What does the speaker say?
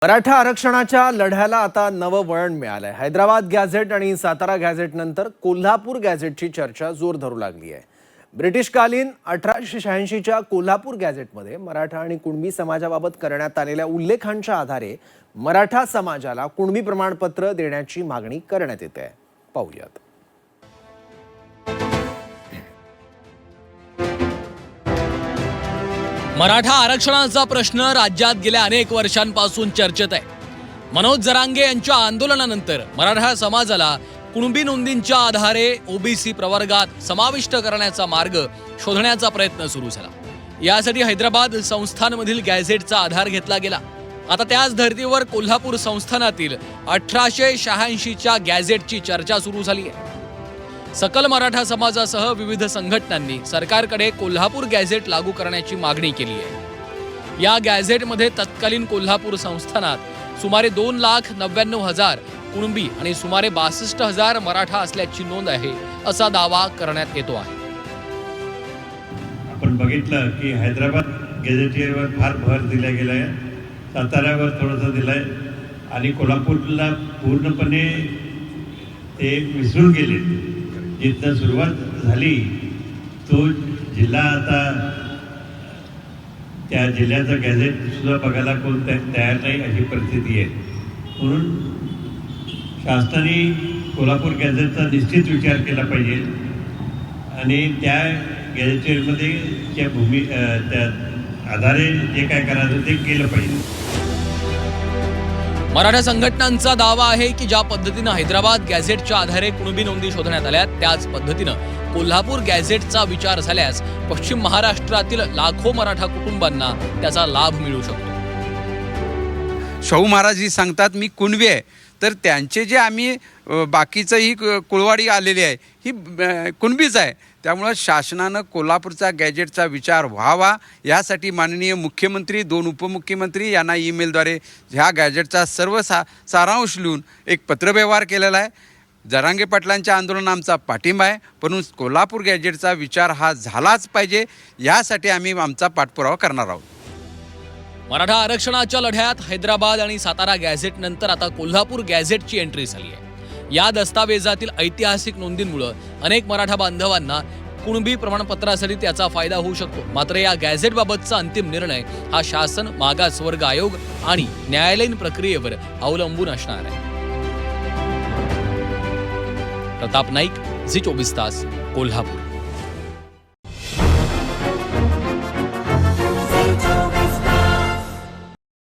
मराठा आरक्षणाच्या लढ्याला आता नवं वळण मिळालंय। हैदराबाद गॅझेट आणि सातारा गॅझेट नंतर कोल्हापूर गॅझेटची चर्चा जोर धरू लागली आहे। ब्रिटिशकालीन 1886च्या कोल्हापूर गॅझेटमध्ये मराठा आणि कुणबी समाजाबाबत करण्यात आलेल्या उल्लेखांच्या आधारे मराठा समाजाला कुणबी प्रमाणपत्र देण्याची मागणी करण्यात येते। पाहूयात। मराठा आरक्षणाचा प्रश्न राज्यात गेल्या अनेक वर्षांपासून चर्चेत आहे। मनोज जरांगे यांच्या आंदोलनानंतर मराठा समाजाला कुणबी नोंदींच्या आधारे ओबीसी प्रवर्गात समाविष्ट करण्याचा मार्ग शोधण्याचा प्रयत्न सुरू झाला। यासाठी हैदराबाद संस्थानमधील गॅझेटचा आधार घेतला गेला। आता त्याच धर्तीवर कोल्हापूर संस्थानातील 1886च्या गॅझेटची चर्चा सुरू झाली आहे। सकल मराठा समाजासह विविध संघटनांनी सरकारकडे कोल्हापूर गॅझेट लागू करण्याची मागणी केली आहे। या गॅझेटमध्ये तत्कालीन कोल्हापूर संस्थानात सुमारे 2,99,000 कुणबी आणि सुमारे 62,000 मराठा असल्याची नोंद आहे, असा दावा करण्यात येतो आहे। आपण बघितलं की हैदराबाद गॅझेटवर फार भर दिला गेलाय, साताऱ्यावर थोडंसं दिलंय आणि कोल्हापूरला पूर्णपणे ते विसरून गेले। जिथं सुरुवात झाली तो जिल्हा आता त्या जिल्ह्याचा गॅझेट सुद्धा बघायला कोण तयार नाही, अशी परिस्थिती आहे। म्हणून शासनाने कोल्हापूर गॅझेटचा निश्चित विचार केला पाहिजे आणि त्या गॅझेटमध्ये त्या आधारे जे काय करायचं ते केलं पाहिजे। मराठा संघटनांचा दावा आहे की ज्या पद्धतीनं हैदराबाद गॅझेटच्या आधारे कुणबी नोंदी शोधण्यात आल्या, त्याच पद्धतीनं कोल्हापूर गॅझेटचा विचार झाल्यास पश्चिम महाराष्ट्रातील लाखो मराठा कुटुंबांना त्याचा लाभ मिळू शकतो। शाहू महाराज सांगतात मी कुणबी आहे, तर त्यांचे जे आम्ही बाकीचं ही कुळवाडी आलेली आहे ही कुणबीच आहे। त्यामुळं शासनानं कोल्हापूरचा गॅझेटचा विचार व्हावा यासाठी माननीय मुख्यमंत्री, 2 उपमुख्यमंत्री यांना ईमेलद्वारे ह्या गॅझेटचा सर्व सारांश लिहून एक पत्रव्यवहार केलेला आहे। जरांगे पाटलांच्या आंदोलन आमचा पाठिंबा आहे, परंतु कोल्हापूर गॅझेटचा विचार हा झालाच पाहिजे, यासाठी आम्ही आमचा पाठपुरावा करणार आहोत। मराठा आरक्षणाच्या लढ्यात हैदराबाद आणि सातारा गॅझेट नंतर आता कोल्हापूर गॅझेटची एंट्री झाली आहे। या दस्तावेजातील ऐतिहासिक नोंदींमुळे अनेक मराठा बांधवांना कुणबी प्रमाणपत्रासाठी त्याचा फायदा होऊ शकतो। मात्र या गॅझेटबाबतचा अंतिम निर्णय हा शासन, मागासवर्ग आयोग आणि न्यायालयीन प्रक्रियेवर अवलंबून असणार आहे। प्रताप नाईक, झी 24 तास, कोल्हापूर।